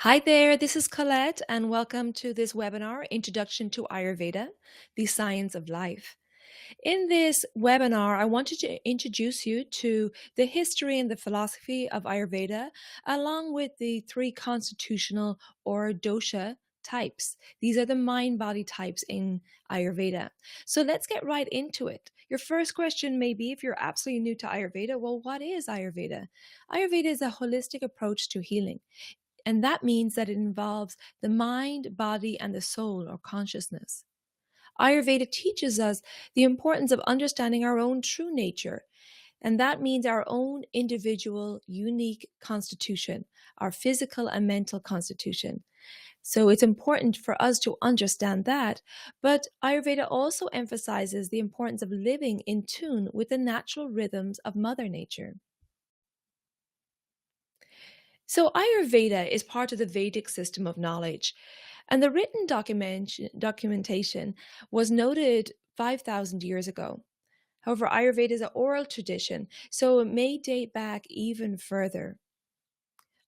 Hi there, this is Colette, and welcome to this webinar, Introduction to Ayurveda, the Science of Life. In this webinar, I wanted to introduce you to the history and the philosophy of Ayurveda, along with the three constitutional or dosha types. These are the mind-body types in Ayurveda. So let's get right into it. Your first question may be, if you're absolutely new to Ayurveda, well, what is Ayurveda? Ayurveda is a holistic approach to healing. And that means that it involves the mind, body, and the soul or consciousness. Ayurveda teaches us the importance of understanding our own true nature. And that means our own individual, unique constitution, our physical and mental constitution. So it's important for us to understand that. But Ayurveda also emphasizes the importance of living in tune with the natural rhythms of Mother Nature. So Ayurveda is part of the Vedic system of knowledge, and the written documentation was noted 5,000 years ago. However, Ayurveda is an oral tradition, so it may date back even further.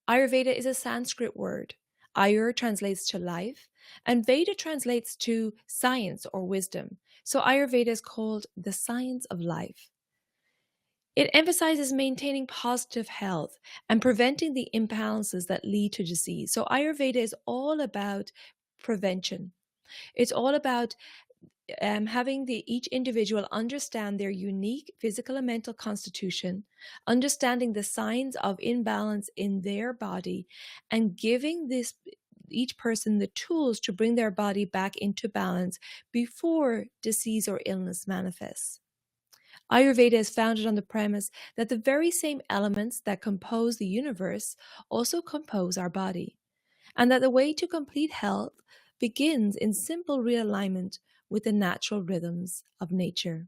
Ayurveda is a Sanskrit word. Ayur translates to life, and Veda translates to science or wisdom. So Ayurveda is called the science of life. It emphasizes maintaining positive health and preventing the imbalances that lead to disease. So Ayurveda is all about prevention. It's all about having each individual understand their unique physical and mental constitution, understanding the signs of imbalance in their body, and giving each person the tools to bring their body back into balance before disease or illness manifests. Ayurveda is founded on the premise that the very same elements that compose the universe also compose our body, and that the way to complete health begins in simple realignment with the natural rhythms of nature.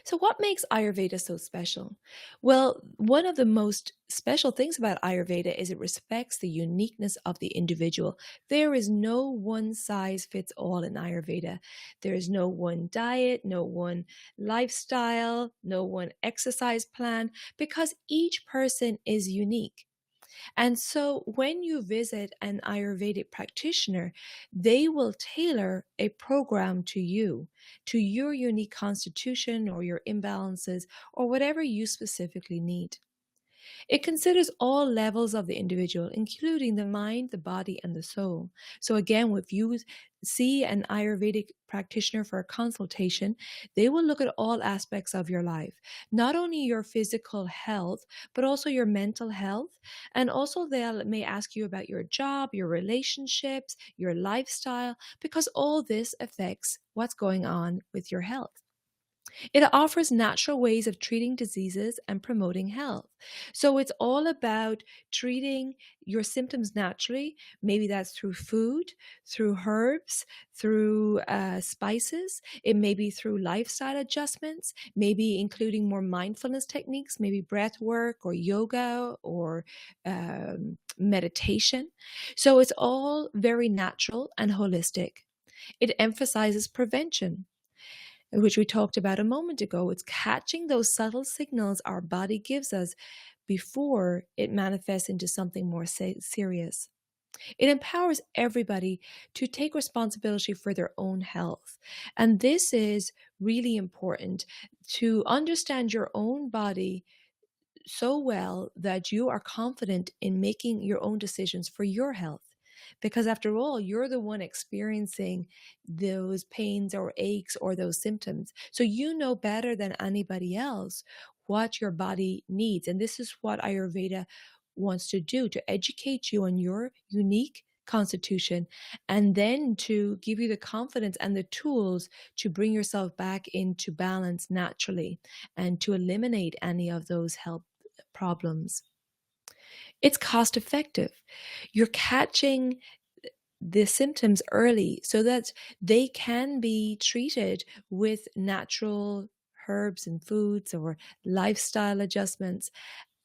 So what makes Ayurveda so special? Well, one of the most special things about Ayurveda is it respects the uniqueness of the individual. There is no one size fits all in Ayurveda. There is no one diet, no one lifestyle, no one exercise plan, because each person is unique. And so when you visit an Ayurvedic practitioner, they will tailor a program to you, to your unique constitution or your imbalances or whatever you specifically need. It considers all levels of the individual, including the mind, the body, and the soul. So again, if you see an Ayurvedic practitioner for a consultation, they will look at all aspects of your life, not only your physical health, but also your mental health. And also they may ask you about your job, your relationships, your lifestyle, because all this affects what's going on with your health. It offers natural ways of treating diseases and promoting health. So it's all about treating your symptoms naturally. Maybe that's through food, through herbs, through spices. It may be through lifestyle adjustments, maybe including more mindfulness techniques, maybe breath work or yoga or meditation. So it's all very natural and holistic. It emphasizes prevention, which we talked about a moment ago. It's catching those subtle signals our body gives us before it manifests into something more serious. It empowers everybody to take responsibility for their own health. And this is really important, to understand your own body so well that you are confident in making your own decisions for your health. Because after all, you're the one experiencing those pains or aches or those symptoms. So you know better than anybody else what your body needs. And this is what Ayurveda wants to do, to educate you on your unique constitution, and then to give you the confidence and the tools to bring yourself back into balance naturally and to eliminate any of those health problems. It's cost effective. You're catching the symptoms early so that they can be treated with natural herbs and foods or lifestyle adjustments,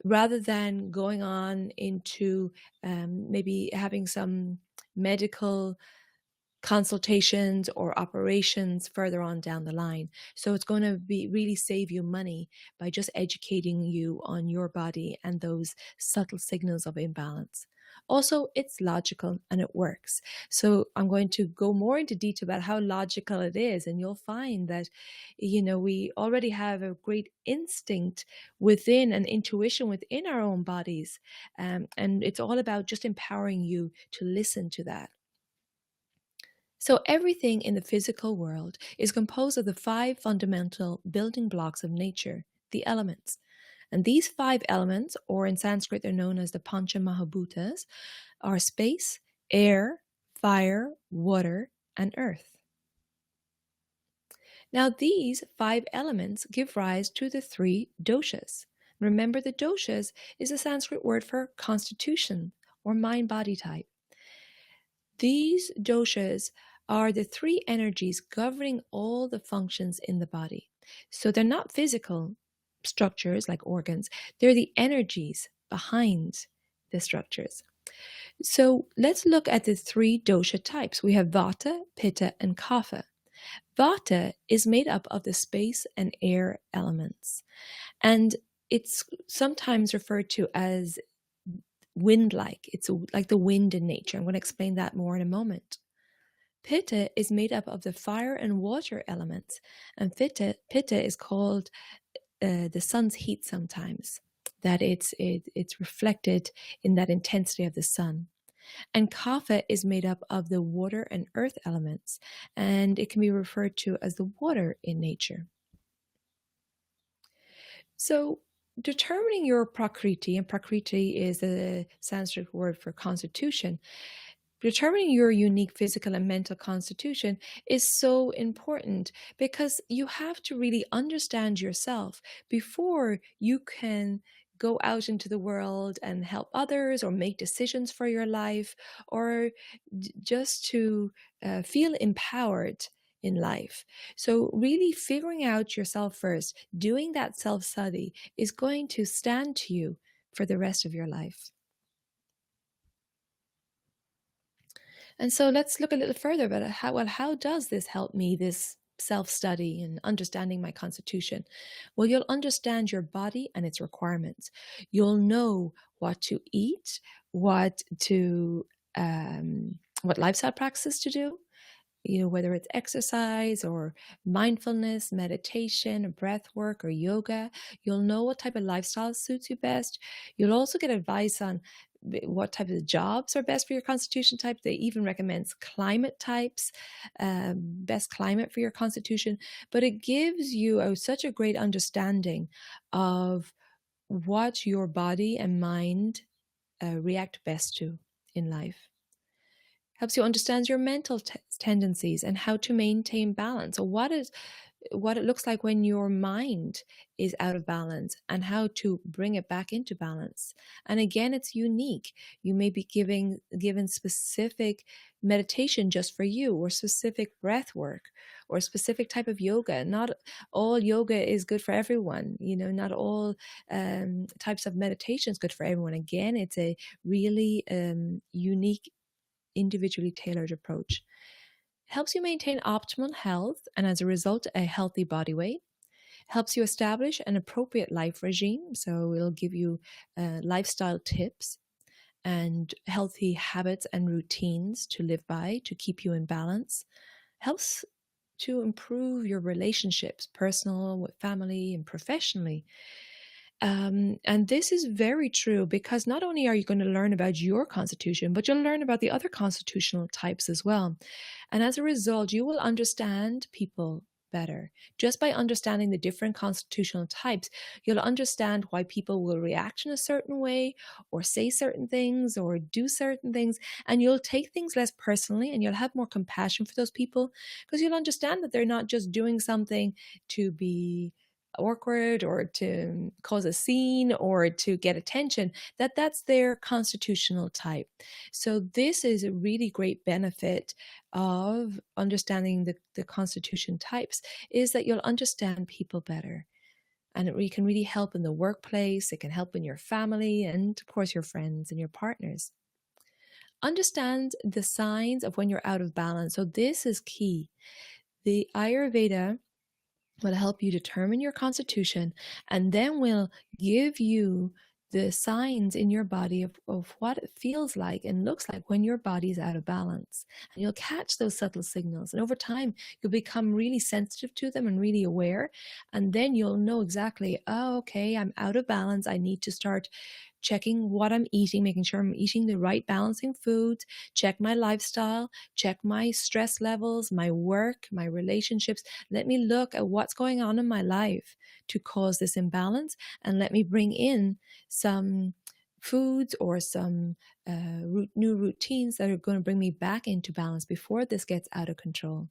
rather than going on into maybe having some medical consultations or operations further on down the line. So it's going to be really save you money by just educating you on your body and those subtle signals of imbalance. Also, it's logical and it works. So I'm going to go more into detail about how logical it is, and you'll find that, we already have a great instinct within and intuition within our own bodies. And it's all about just empowering you to listen to that. So everything in the physical world is composed of the 5 fundamental building blocks of nature, the elements. And these 5 elements, or in Sanskrit they're known as the Pancha Mahabhutas, are space, air, fire, water, and earth. Now these 5 elements give rise to the 3 doshas. Remember, the doshas is a Sanskrit word for constitution or mind-body type. These doshas are the 3 energies governing all the functions in the body. So they're not physical structures like organs, they're the energies behind the structures. So let's look at the 3 dosha types. We have Vata, Pitta, and Kapha. Vata is made up of the space and air elements, and it's sometimes referred to as wind-like. It's like the wind in nature. I'm going to explain that more in a moment. Pitta is made up of the fire and water elements, and Pitta is called the sun's heat sometimes, that it's reflected in that intensity of the sun. And Kapha is made up of the water and earth elements, and it can be referred to as the water in nature. So determining your Prakriti, and Prakriti is a Sanskrit word for constitution, determining your unique physical and mental constitution is so important, because you have to really understand yourself before you can go out into the world and help others or make decisions for your life, or just to feel empowered in life. So really figuring out yourself first, doing that self-study, is going to stand to you for the rest of your life. And so let's look a little further about how does this help me, this self-study and understanding my constitution? Well, you'll understand your body and its requirements. You'll know what to eat, what lifestyle practices to do, whether it's exercise or mindfulness, meditation, or breath work, or yoga. You'll know what type of lifestyle suits you best. You'll also get advice on what type of jobs are best for your constitution type. They even recommend climate types, best climate for your constitution. But it gives you such a great understanding of what your body and mind react best to in life. Helps you understand your mental tendencies and how to maintain balance, or what it looks like when your mind is out of balance and how to bring it back into balance. And again, it's unique. You may be given specific meditation just for you, or specific breath work, or a specific type of yoga. Not all yoga is good for everyone. Not all types of meditation is good for everyone. Again, it's a really unique, individually tailored approach. Helps you maintain optimal health, and as a result, a healthy body weight. Helps you establish an appropriate life regime, so it'll give you lifestyle tips and healthy habits and routines to live by to keep you in balance. Helps to improve your relationships, personal, with family, and professionally. And this is very true, because not only are you going to learn about your constitution, but you'll learn about the other constitutional types as well. And as a result, you will understand people better. Just by understanding the different constitutional types, you'll understand why people will react in a certain way, or say certain things, or do certain things. And you'll take things less personally, and you'll have more compassion for those people, because you'll understand that they're not just doing something to be awkward or to cause a scene or to get attention, that's their constitutional type. So this is a really great benefit of understanding the constitution types, is that you'll understand people better. And it can really help in the workplace. It can help in your family, and of course your friends and your partners. Understand the signs of when you're out of balance. So this is key. The Ayurveda will help you determine your constitution and then will give you the signs in your body of what it feels like and looks like when your body is out of balance. And you'll catch those subtle signals. And over time, you'll become really sensitive to them and really aware. And then you'll know exactly, oh, okay, I'm out of balance. I need to start checking what I'm eating, making sure I'm eating the right balancing foods, check my lifestyle, check my stress levels, my work, my relationships. Let me look at what's going on in my life to cause this imbalance, and let me bring in some foods or some new routines that are going to bring me back into balance before this gets out of control.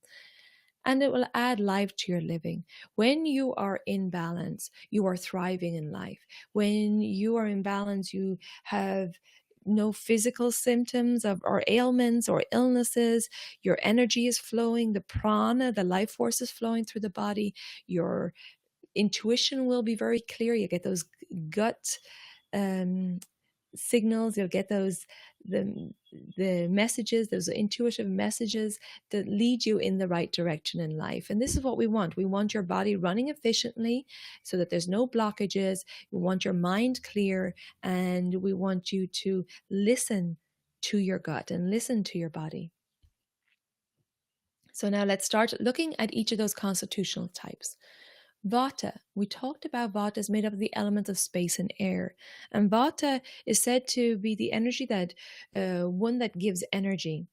And it will add life to your living. When you are in balance, you are thriving in life. When you are in balance, you have no physical symptoms or ailments or illnesses. Your energy is flowing, the prana, the life force is flowing through the body. Your intuition will be very clear. You get those gut signals, you'll get those the messages, those intuitive messages that lead you in the right direction in life. And this is what we want. We want your body running efficiently so that there's no blockages. We want your mind clear, and we want you to listen to your gut and listen to your body. So now let's start looking at each of those constitutional types. Vata. We talked about Vata is made up of the elements of space and air. And Vata is said to be the energy that, one that gives energy.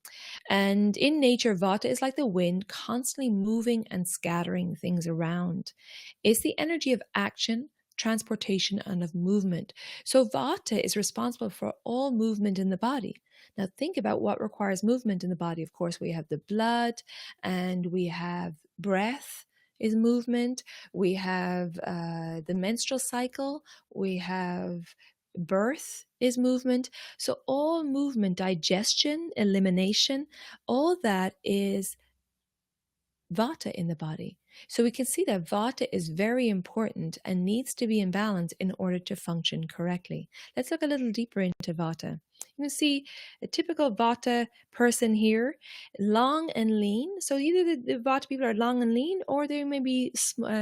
And in nature, Vata is like the wind, constantly moving and scattering things around. It's the energy of action, transportation, and of movement. So Vata is responsible for all movement in the body. Now think about what requires movement in the body. Of course, we have the blood, and we have breath is movement. We have the menstrual cycle. We have birth is movement. So all movement, digestion, elimination, all that is Vata in the body. So we can see that Vata is very important and needs to be in balance in order to function correctly. Let's look a little deeper into Vata. You can see a typical Vata person here, long and lean. So either the Vata people are long and lean, or they may be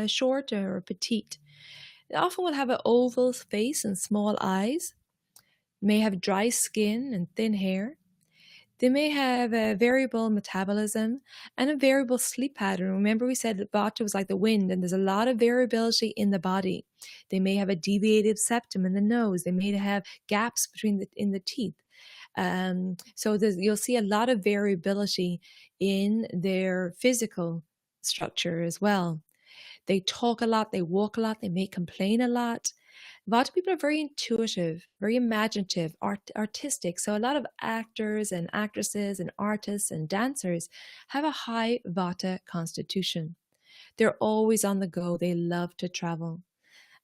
short or petite. They often will have an oval face and small eyes, may have dry skin and thin hair. They may have a variable metabolism and a variable sleep pattern. Remember, we said that Vata was like the wind, and there's a lot of variability in the body. They may have a deviated septum in the nose. They may have gaps in the teeth. So you'll see a lot of variability in their physical structure as well. They talk a lot, they walk a lot, they may complain a lot. Vata people are very intuitive, very imaginative, artistic. So a lot of actors and actresses and artists and dancers have a high Vata constitution. They're always on the go. They love to travel.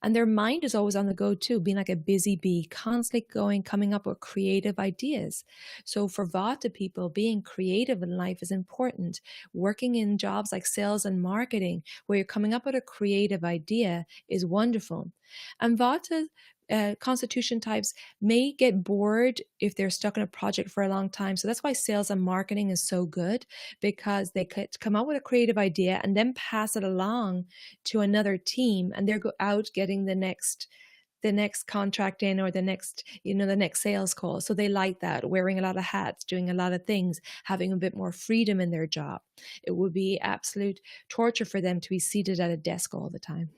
And their mind is always on the go too, being like a busy bee, constantly going, coming up with creative ideas. So for Vata people, being creative in life is important. Working in jobs like sales and marketing, where you're coming up with a creative idea, is wonderful. And Vata constitution types may get bored if they're stuck in a project for a long time. So that's why sales and marketing is so good, because they could come up with a creative idea and then pass it along to another team, and they're out getting the next contract in, or the next sales call. So they like that, wearing a lot of hats, doing a lot of things, having a bit more freedom in their job. It would be absolute torture for them to be seated at a desk all the time.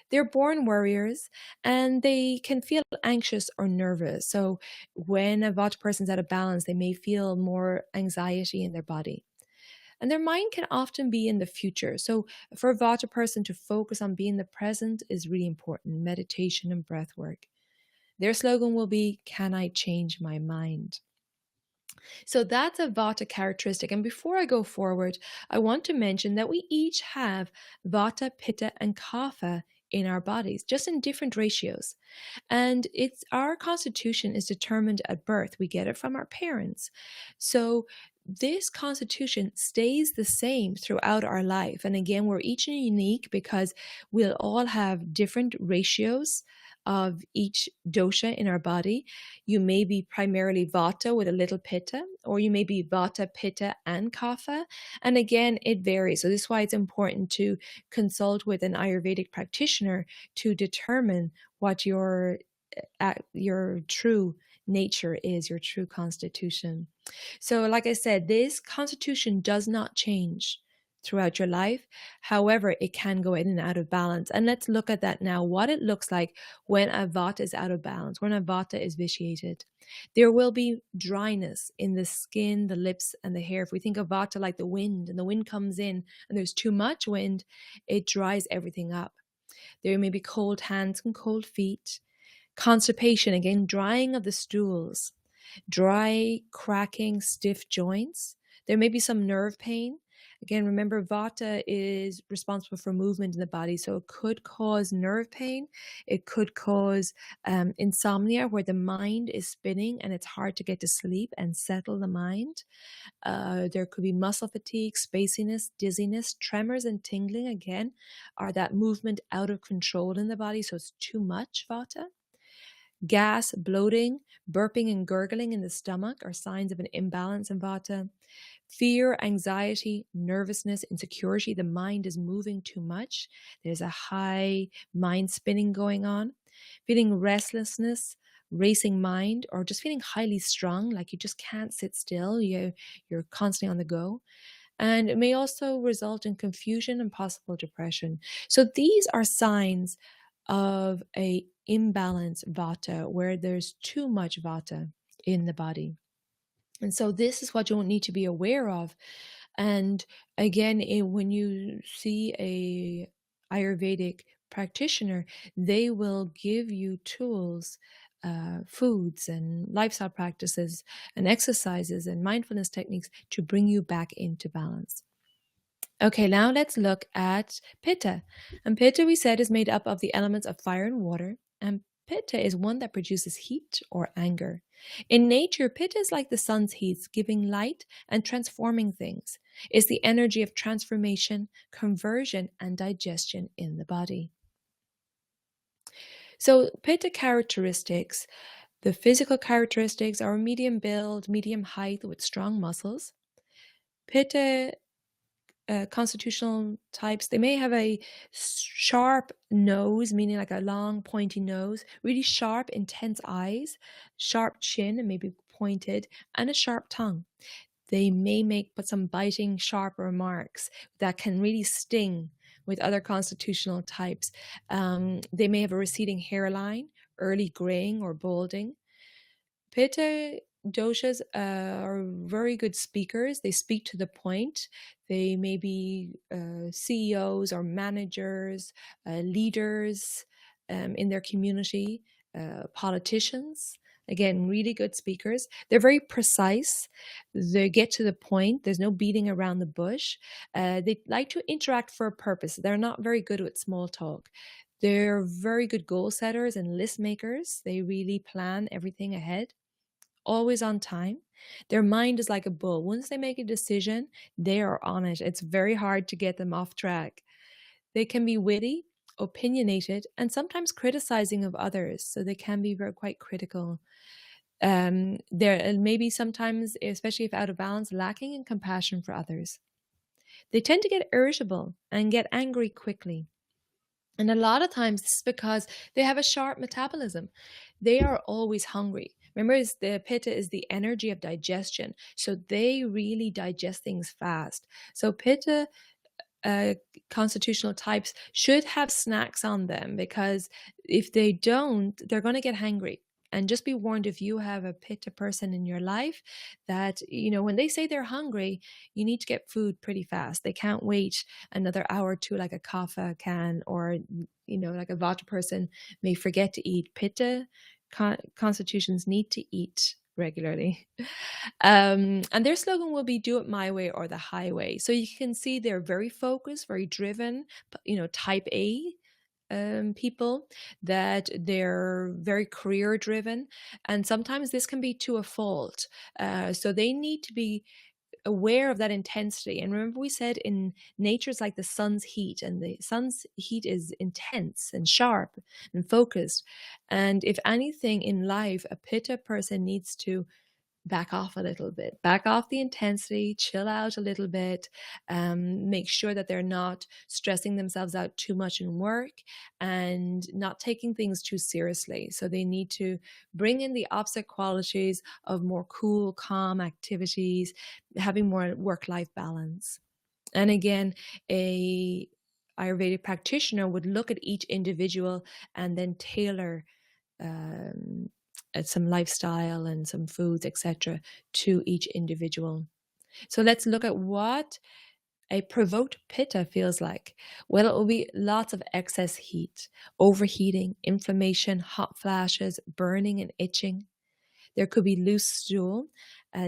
They're born warriors, and they can feel anxious or nervous. So when a Vata person's out of balance, they may feel more anxiety in their body. And their mind can often be in the future. So for a Vata person to focus on being the present is really important. Meditation and breath work. Their slogan will be, "Can I change my mind?" So that's a Vata characteristic. And before I go forward, I want to mention that we each have Vata, Pitta, and Kapha in our bodies, just in different ratios. And our constitution is determined at birth. We get it from our parents. So this constitution stays the same throughout our life. And again, we're each unique because we'll all have different ratios of each dosha in our body. You may be primarily Vata with a little Pitta, or you may be Vata, Pitta, and Kapha. And again, it varies. So this is why it's important to consult with an Ayurvedic practitioner to determine what your true nature is, your true constitution. So, like I said, this constitution does not change throughout your life. However, it can go in and out of balance. And let's look at that now, what it looks like when a Vata is out of balance, when a Vata is vitiated. There will be dryness in the skin, the lips, and the hair. If we think of Vata like the wind, and the wind comes in and there's too much wind, it dries everything up. There may be cold hands and cold feet. Constipation, again, drying of the stools, dry, cracking, stiff joints. There may be some nerve pain. Again, remember, Vata is responsible for movement in the body, so it could cause nerve pain. It could cause insomnia, where the mind is spinning and it's hard to get to sleep and settle the mind. There could be muscle fatigue, spaciness, dizziness, tremors, and tingling. Again, are that movement out of control in the body, so it's too much Vata. Gas, bloating, burping, and gurgling in the stomach are signs of an imbalance in Vata. Fear, anxiety, nervousness, insecurity. The mind is moving too much. There's a high mind spinning going on. Feeling restlessness, racing mind, or just feeling highly strung, like you just can't sit still. You're constantly on the go. And it may also result in confusion and possible depression. So these are signs of a imbalanced Vata, where there's too much Vata in the body. And so this is what you need to be aware of. And again, when you see a Ayurvedic practitioner, they will give you tools, foods and lifestyle practices and exercises and mindfulness techniques to bring you back into balance. Okay, now let's look at Pitta. And Pitta, we said, is made up of the elements of fire and water. And Pitta is one that produces heat or anger. In nature, Pitta is like the sun's heat, giving light and transforming things. It's the energy of transformation, conversion, and digestion in the body. So Pitta characteristics, the physical characteristics are medium build, medium height with strong muscles. Pitta constitutional types, they may have a sharp nose, meaning like a long pointy nose, really sharp intense eyes, sharp chin and maybe pointed, and a sharp tongue. They may make some biting sharp remarks that can really sting with other constitutional types. They may have a receding hairline, early graying or balding. Pitta doshas are very good speakers. They speak to the point. They may be CEOs or managers, leaders in their community, politicians. Again, really good speakers. They're very precise. They get to the point. There's no beating around the bush. They like to interact for a purpose. They're not very good with small talk. They're very good goal setters and list makers. They really plan everything ahead. Always on time. Their mind is like a bull. Once they make a decision, they are on it. It's very hard to get them off track. They can be witty, opinionated, and sometimes criticizing of others. So they can be quite critical. There may be sometimes, especially if out of balance, lacking in compassion for others. They tend to get irritable and get angry quickly. And a lot of times this is because they have a sharp metabolism. They are always hungry. Remember, the Pitta is the energy of digestion. So they really digest things fast. So Pitta constitutional types should have snacks on them, because if they don't, they're going to get hangry. And just be warned, if you have a Pitta person in your life, that, when they say they're hungry, you need to get food pretty fast. They can't wait another hour or two like a Kapha can, or, like a Vata person may forget to eat. Pitta constitutions need to eat regularly. And their slogan will be "Do it my way or the highway." So you can see they're very focused, very driven, type A people, that they're very career driven, and sometimes this can be to a fault. So they need to be aware of that intensity. And remember, we said in nature it's like the sun's heat, and the sun's heat is intense and sharp and focused. And if anything in life, a Pitta person needs to back off a little bit, back off the intensity, chill out a little bit, make sure that they're not stressing themselves out too much in work and not taking things too seriously. So they need to bring in the opposite qualities of more cool, calm activities, having more work-life balance. And again, a Ayurvedic practitioner would look at each individual and then tailor um, some lifestyle and some foods, etc., to each individual. So let's look at what a provoked pitta feels like. Well, it will be lots of excess heat, overheating, inflammation, hot flashes, burning and itching. There could be loose stool,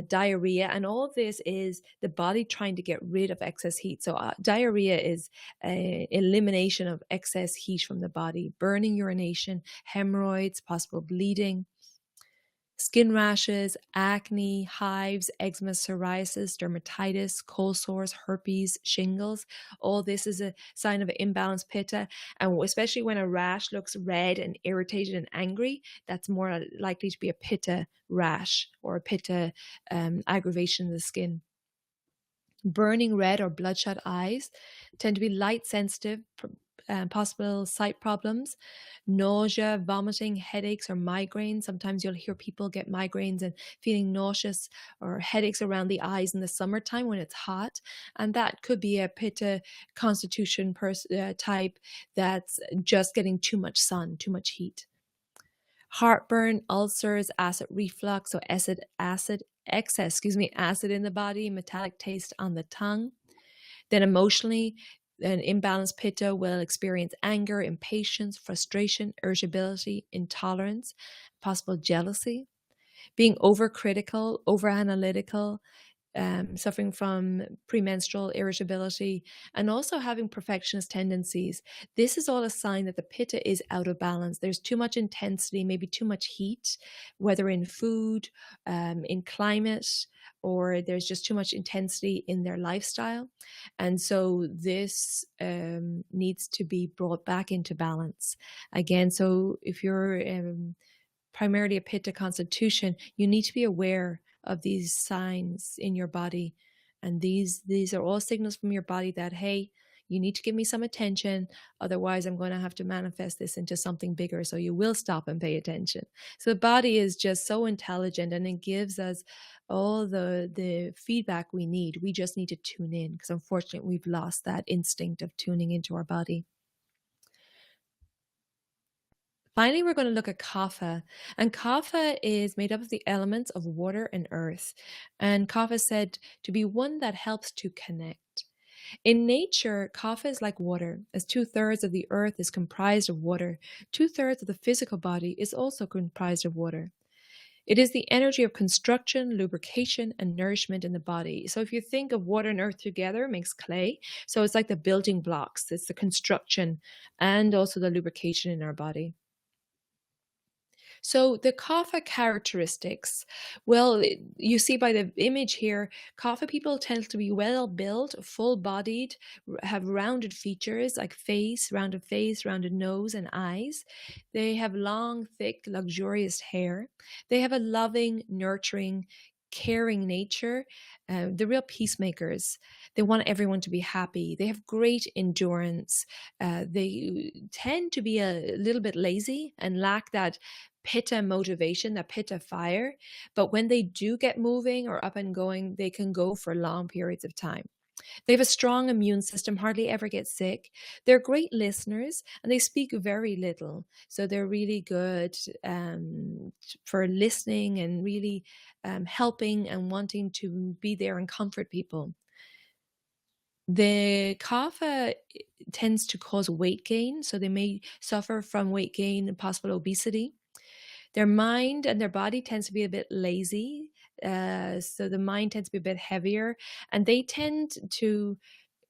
diarrhea, and all of this is the body trying to get rid of excess heat. So diarrhea is elimination of excess heat from the body, burning, urination, hemorrhoids, possible bleeding, skin rashes, acne, hives, eczema, psoriasis, dermatitis, cold sores, herpes, shingles. All this is a sign of an imbalanced pitta. And especially when a rash looks red and irritated and angry, that's more likely to be a pitta rash or a pitta aggravation of the skin. Burning red or bloodshot eyes tend to be light sensitive, possible sight problems, nausea, vomiting, headaches, or migraines. Sometimes you'll hear people get migraines and feeling nauseous or headaches around the eyes in the summertime when it's hot. And that could be a pitta constitution type that's just getting too much sun, too much heat. Heartburn, ulcers, acid reflux, so acid in the body, metallic taste on the tongue. Then emotionally, an imbalanced pitta will experience anger, impatience, frustration, irritability, intolerance, possible jealousy, being overcritical, overanalytical, suffering from premenstrual irritability, and also having perfectionist tendencies. This is all a sign that the pitta is out of balance. There's too much intensity, maybe too much heat, whether in food, in climate, or there's just too much intensity in their lifestyle. And so this needs to be brought back into balance. Again, so if you're primarily a pitta constitution, you need to be aware of these signs in your body. And these are all signals from your body that, hey, you need to give me some attention. Otherwise, I'm going to have to manifest this into something bigger. So you will stop and pay attention. So the body is just so intelligent, and it gives us all the feedback we need. We just need to tune in, because unfortunately, we've lost that instinct of tuning into our body. Finally, we're going to look at Kapha. And Kapha is made up of the elements of water and earth. And Kapha is said to be one that helps to connect. In nature, Kapha is like water, as 2/3 of the earth is comprised of water. 2/3 of the physical body is also comprised of water. It is the energy of construction, lubrication, and nourishment in the body. So if you think of water and earth together, it makes clay. So it's like the building blocks. It's the construction and also the lubrication in our body. So the Kapha characteristics, well, you see by the image here, Kapha people tend to be well built, full bodied, have rounded features like rounded face, rounded nose, and eyes. They have long, thick, luxurious hair. They have a loving, nurturing, caring nature. The real peacemakers. They want everyone to be happy. They have great endurance. They tend to be a little bit lazy and lack that pitta motivation, that pitta fire. But when they do get moving or up and going, they can go for long periods of time. They have a strong immune system, hardly ever get sick. They're great listeners, and they speak very little. So they're really good for listening and really helping and wanting to be there and comfort people. The Kapha tends to cause weight gain, so they may suffer from weight gain and possible obesity. Their mind and their body tends to be a bit lazy. So the mind tends to be a bit heavier, and they tend to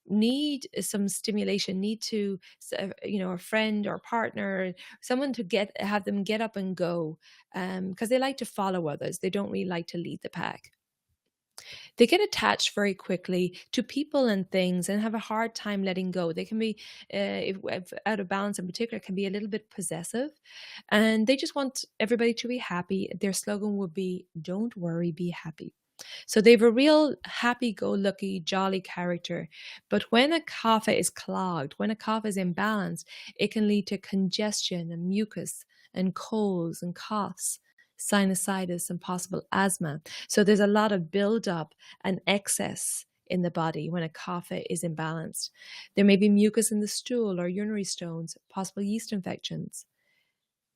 need some stimulation, need to, a friend or partner, someone to have them get up and go, because they like to follow others. They don't really like to lead the pack. They get attached very quickly to people and things and have a hard time letting go. They can be, if out of balance in particular, can be a little bit possessive, and they just want everybody to be happy. Their slogan would be, "Don't worry, be happy." So they have a real happy-go-lucky, jolly character. But when a kapha is clogged, when a kapha is imbalanced, it can lead to congestion and mucus and colds and coughs, sinusitis, and possible asthma. So there's a lot of buildup and excess in the body when a kapha is imbalanced. There may be mucus in the stool or urinary stones, possible yeast infections.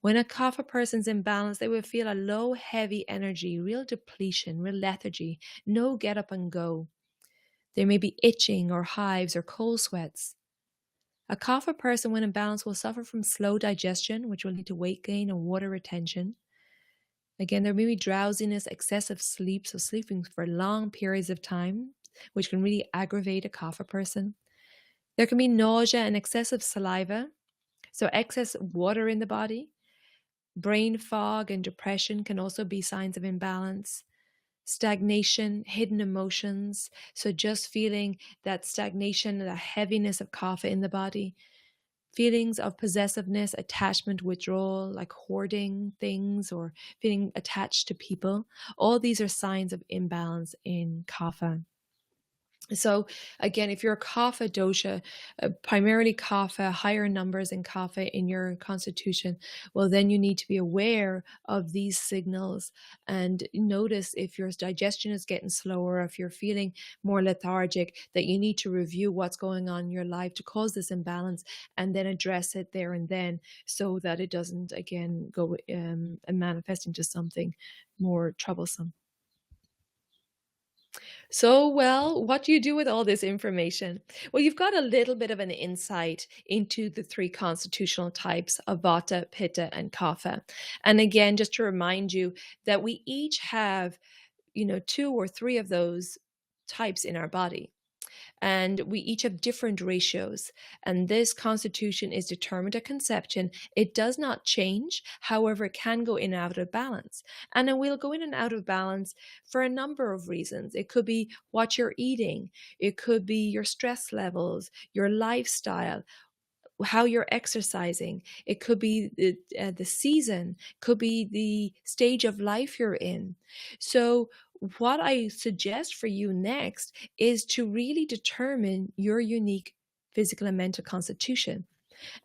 When a kapha person's imbalanced, they will feel a low, heavy energy, real depletion, real lethargy, no get up and go. There may be itching or hives or cold sweats. A kapha person, when imbalanced, will suffer from slow digestion, which will lead to weight gain and water retention. Again, there may be drowsiness, excessive sleep, so sleeping for long periods of time, which can really aggravate a kapha person. There can be nausea and excessive saliva, so excess water in the body. Brain fog and depression can also be signs of imbalance. Stagnation, hidden emotions, so just feeling that stagnation and the heaviness of kapha in the body. Feelings of possessiveness, attachment, withdrawal, like hoarding things or feeling attached to people. All these are signs of imbalance in kapha. So again, if you're a kapha dosha, primarily kapha, higher numbers in kapha in your constitution, well, then you need to be aware of these signals and notice if your digestion is getting slower, if you're feeling more lethargic, that you need to review what's going on in your life to cause this imbalance and then address it there and then so that it doesn't again go and manifest into something more troublesome. So, well, what do you do with all this information? Well, you've got a little bit of an insight into the three constitutional types of Vata, Pitta, and Kapha. And again, just to remind you that we each have, two or three of those types in our body. And we each have different ratios. And this constitution is determined at conception. It does not change. However, it can go in and out of balance. And it will go in and out of balance for a number of reasons. It could be what you're eating, it could be your stress levels, your lifestyle, how you're exercising. It could be the season, could be the stage of life you're in. So what I suggest for you next is to really determine your unique physical and mental constitution.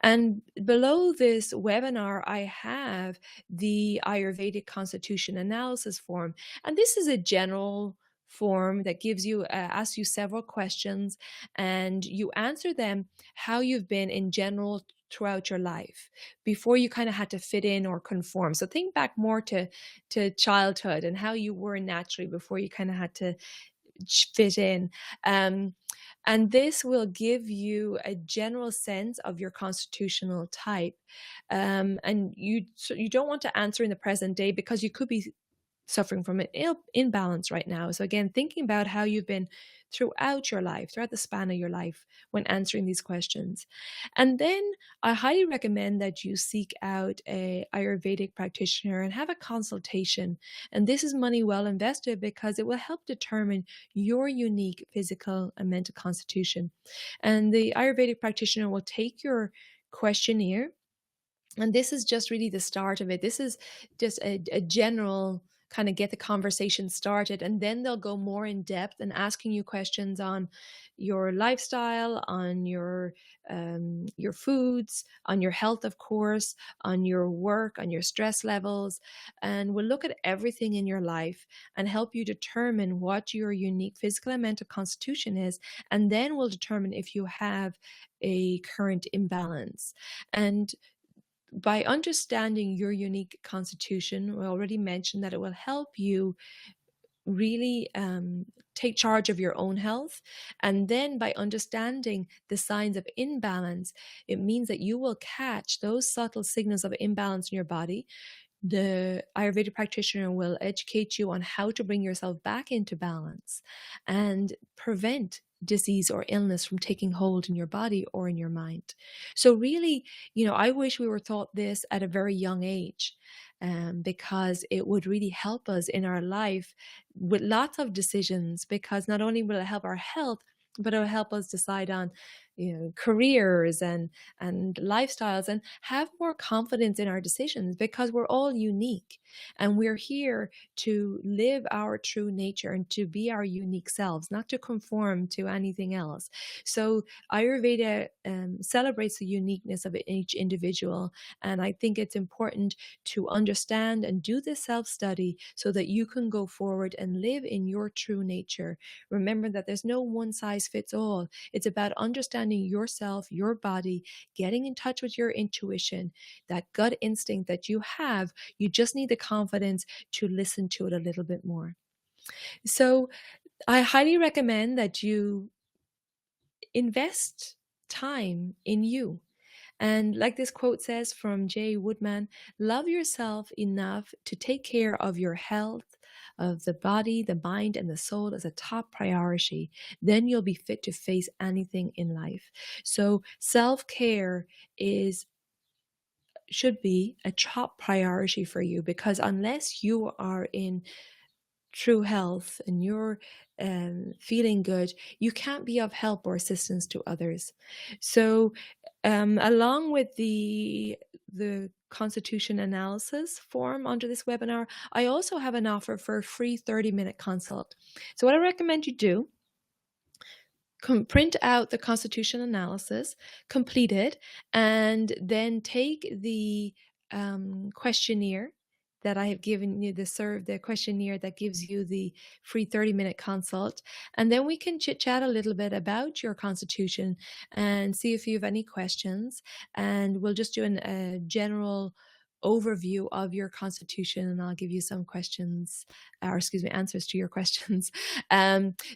And below this webinar, I have the Ayurvedic Constitution Analysis form. And this is a general form that gives you, asks you several questions, and you answer them how you've been in general throughout your life before you kind of had to fit in or conform. So think back more to childhood and how you were naturally before you kind of had to fit in. And this will give you a general sense of your constitutional type. And you don't want to answer in the present day because you could be suffering from an imbalance right now. So again, thinking about how you've been throughout your life, throughout the span of your life when answering these questions. And then I highly recommend that you seek out a Ayurvedic practitioner and have a consultation. And this is money well invested because it will help determine your unique physical and mental constitution. And the Ayurvedic practitioner will take your questionnaire. And this is just really the start of it. This is just a general kind of get the conversation started, and then they'll go more in depth and asking you questions on your lifestyle, on your foods, on your health, of course, on your work, on your stress levels, and we'll look at everything in your life and help you determine what your unique physical and mental constitution is, and then we'll determine if you have a current imbalance. And by understanding your unique constitution, we already mentioned that it will help you really take charge of your own health. And then by understanding the signs of imbalance, it means that you will catch those subtle signals of imbalance in your body. The Ayurvedic practitioner will educate you on how to bring yourself back into balance and prevent disease or illness from taking hold in your body or in your mind. So really, I wish we were taught this at a very young age. because it would really help us in our life with lots of decisions, because not only will it help our health, but it will help us decide on careers and lifestyles, and have more confidence in our decisions, because we're all unique and we're here to live our true nature and to be our unique selves, not to conform to anything else. So Ayurveda celebrates the uniqueness of each individual, and I think it's important to understand and do this self-study so that you can go forward and live in your true nature. Remember that there's no one size fits all. It's about understanding yourself, your body, getting in touch with your intuition, that gut instinct that you have. You just need the confidence to listen to it a little bit more. So I highly recommend that you invest time in you. And like this quote says from Jay Woodman, love yourself enough to take care of your health, of the body, the mind, and the soul as a top priority. Then you'll be fit to face anything in life. So self-care should be a top priority for you, because unless you are in true health and you're feeling good, you can't be of help or assistance to others. So along with the constitution analysis form under this webinar, I also have an offer for a free 30-minute consult. So what I recommend you do, print out the constitution analysis, complete it, and then take the questionnaire that I have given you, the questionnaire that gives you the free 30-minute consult. And then we can chit chat a little bit about your constitution and see if you have any questions. And we'll just do a general overview of your constitution, and I'll give you some questions, or excuse me, answers to your questions.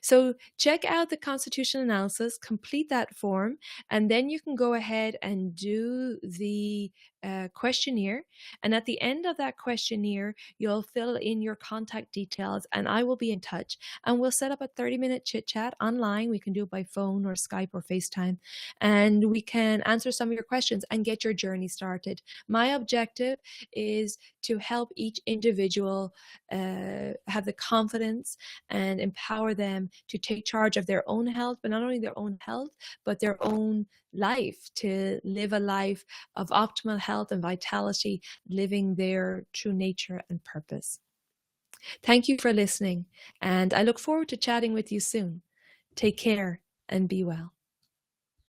So check out the constitution analysis, complete that form, and then you can go ahead and do the questionnaire. And at the end of that questionnaire, you'll fill in your contact details, and I will be in touch, and we'll set up a 30-minute chit chat online. We can do it by phone or Skype or FaceTime, and we can answer some of your questions and get your journey started. My objective is to help each individual have the confidence and empower them to take charge of their own health, but not only their own health, but their own life, to live a life of optimal health and vitality, living their true nature and purpose. Thank you for listening, and I look forward to chatting with you soon. Take care and be well.